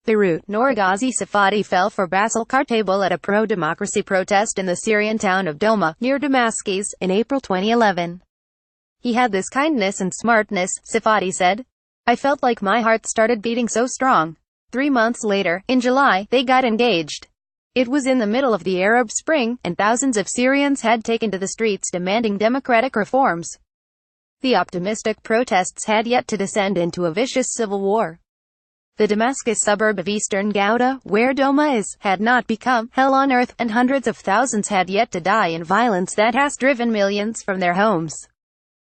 Beirut, Norghazi Safadi fell for Basil Kartable at a pro-democracy protest in the Syrian town of Douma, near Damascus, in April 2011. He had this kindness and smartness, Safadi said. I felt like my heart started beating so strong. 3 months later, in July, they got engaged. It was in the middle of the Arab Spring, and thousands of Syrians had taken to the streets demanding democratic reforms. The optimistic protests had yet to descend into a vicious civil war. The Damascus suburb of eastern Ghouta, where Douma is, had not become hell on earth, and hundreds of thousands had yet to die in violence that has driven millions from their homes.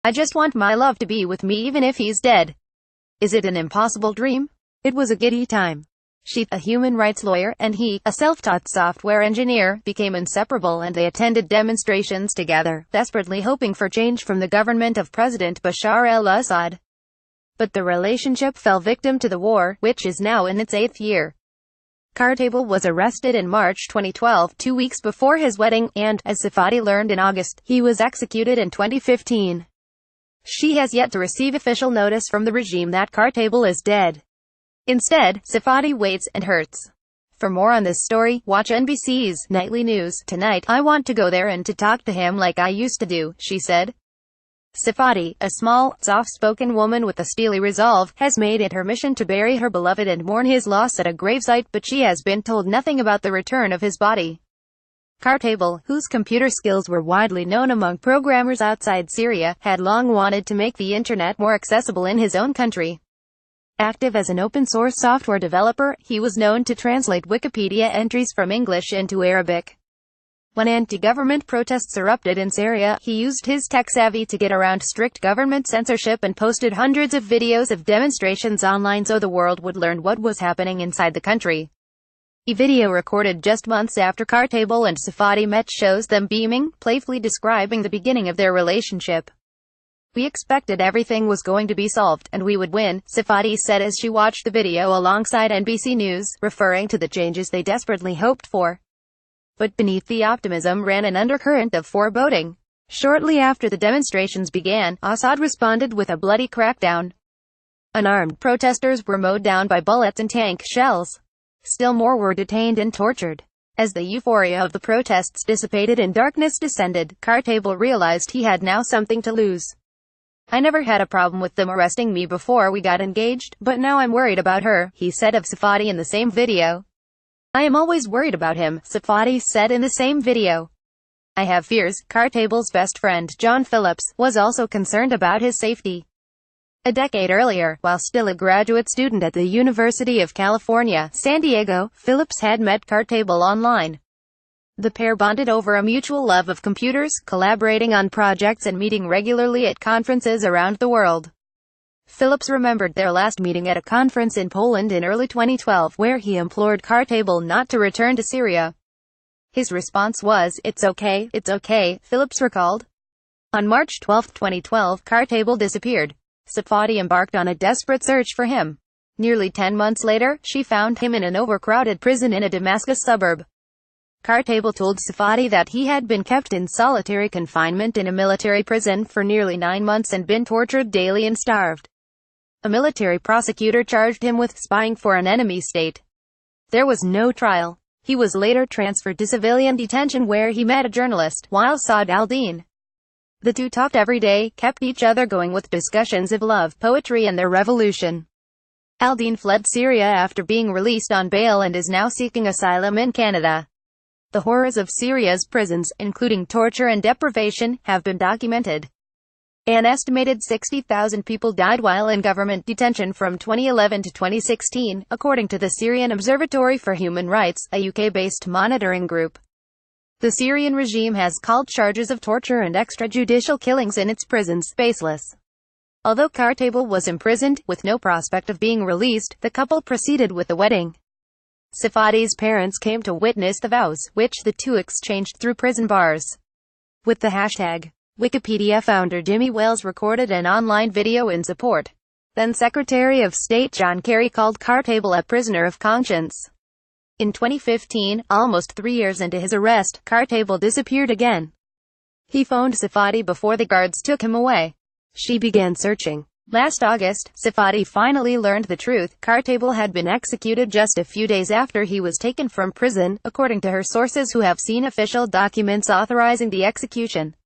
I just want my love to be with me even if he's dead. Is it an impossible dream? It was a giddy time. She, a human rights lawyer, and he, a self-taught software engineer, became inseparable, and they attended demonstrations together, desperately hoping for change from the government of President Bashar al-Assad. But the relationship fell victim to the war, which is now in its 8th year. Kartable was arrested in March 2012, 2 weeks before his wedding, and, as Safadi learned in August, he was executed in 2015. She has yet to receive official notice from the regime that Kartable is dead. Instead, Safadi waits and hurts. For more on this story, watch NBC's Nightly News. Tonight, I want to go there and to talk to him like I used to do, she said. Safadi, a small, soft-spoken woman with a steely resolve, has made it her mission to bury her beloved and mourn his loss at a gravesite, but she has been told nothing about the return of his body. Kartable, whose computer skills were widely known among programmers outside Syria, had long wanted to make the internet more accessible in his own country. Active as an open-source software developer, he was known to translate Wikipedia entries from English into Arabic. When anti-government protests erupted in Syria, he used his tech savvy to get around strict government censorship and posted hundreds of videos of demonstrations online so the world would learn what was happening inside the country. A video recorded just months after Kartable and Safadi met shows them beaming, playfully describing the beginning of their relationship. We expected everything was going to be solved, and we would win, Safadi said as she watched the video alongside NBC News, referring to the changes they desperately hoped for. But beneath the optimism ran an undercurrent of foreboding. Shortly after the demonstrations began, Assad responded with a bloody crackdown. Unarmed protesters were mowed down by bullets and tank shells. Still more were detained and tortured. As the euphoria of the protests dissipated and darkness descended, Kartable realized he had now something to lose. I never had a problem with them arresting me before we got engaged, but now I'm worried about her, he said of Safadi in the same video. I am always worried about him, Safadi said in the same video. I have fears. Kartable's best friend, John Phillips, was also concerned about his safety. A decade earlier, while still a graduate student at the University of California, San Diego, Phillips had met Kartable online. The pair bonded over a mutual love of computers, collaborating on projects and meeting regularly at conferences around the world. Phillips remembered their last meeting at a conference in Poland in early 2012, where he implored Kartable not to return to Syria. His response was, it's okay, Phillips recalled. On March 12, 2012, Kartable disappeared. Safadi embarked on a desperate search for him. Nearly 10 months later, she found him in an overcrowded prison in a Damascus suburb. Kartable told Safadi that he had been kept in solitary confinement in a military prison for nearly 9 months and been tortured daily and starved. A military prosecutor charged him with spying for an enemy state. There was no trial. He was later transferred to civilian detention where he met a journalist, while Saad al-Din. The two talked every day, kept each other going with discussions of love, poetry and their revolution. Al-Din fled Syria after being released on bail and is now seeking asylum in Canada. The horrors of Syria's prisons, including torture and deprivation, have been documented. An estimated 60,000 people died while in government detention from 2011 to 2016, according to the Syrian Observatory for Human Rights, a UK-based monitoring group. The Syrian regime has called charges of torture and extrajudicial killings in its prisons baseless. Although Kartable was imprisoned, with no prospect of being released, the couple proceeded with the wedding. Safadi's parents came to witness the vows, which the two exchanged through prison bars. With the hashtag Wikipedia founder Jimmy Wales recorded an online video in support. Then Secretary of State John Kerry called Kartable a prisoner of conscience. In 2015, almost 3 years into his arrest, Kartable disappeared again. He phoned Safadi before the guards took him away. She began searching. Last August, Safadi finally learned the truth. Kartable had been executed just a few days after he was taken from prison, according to her sources who have seen official documents authorizing the execution.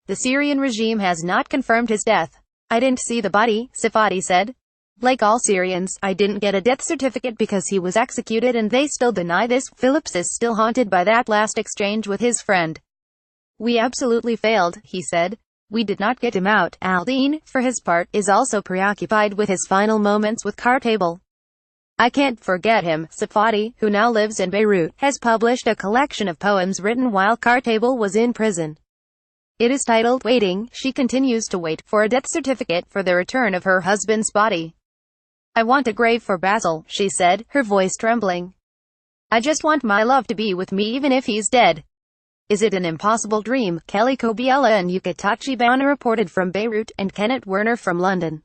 The Syrian regime has not confirmed his death. "I didn't see the body," Safadi said. "Like all Syrians, I didn't get a death certificate because he was executed and they still deny this." Phillips is still haunted by that last exchange with his friend. "We absolutely failed," he said. "We did not get him out." Al-Din, for his part, is also preoccupied with his final moments with Kartable. "I can't forget him." Safadi, who now lives in Beirut, has published a collection of poems written while Kartable was in prison. It is titled Waiting. She continues to wait for a death certificate for the return of her husband's body. "I want a grave for Basil," she said, her voice trembling. "I just want my love to be with me even if he's dead." Is it an impossible dream? Kelly Kobiela and Yuka Tachibana reported from Beirut, and Kenneth Werner from London.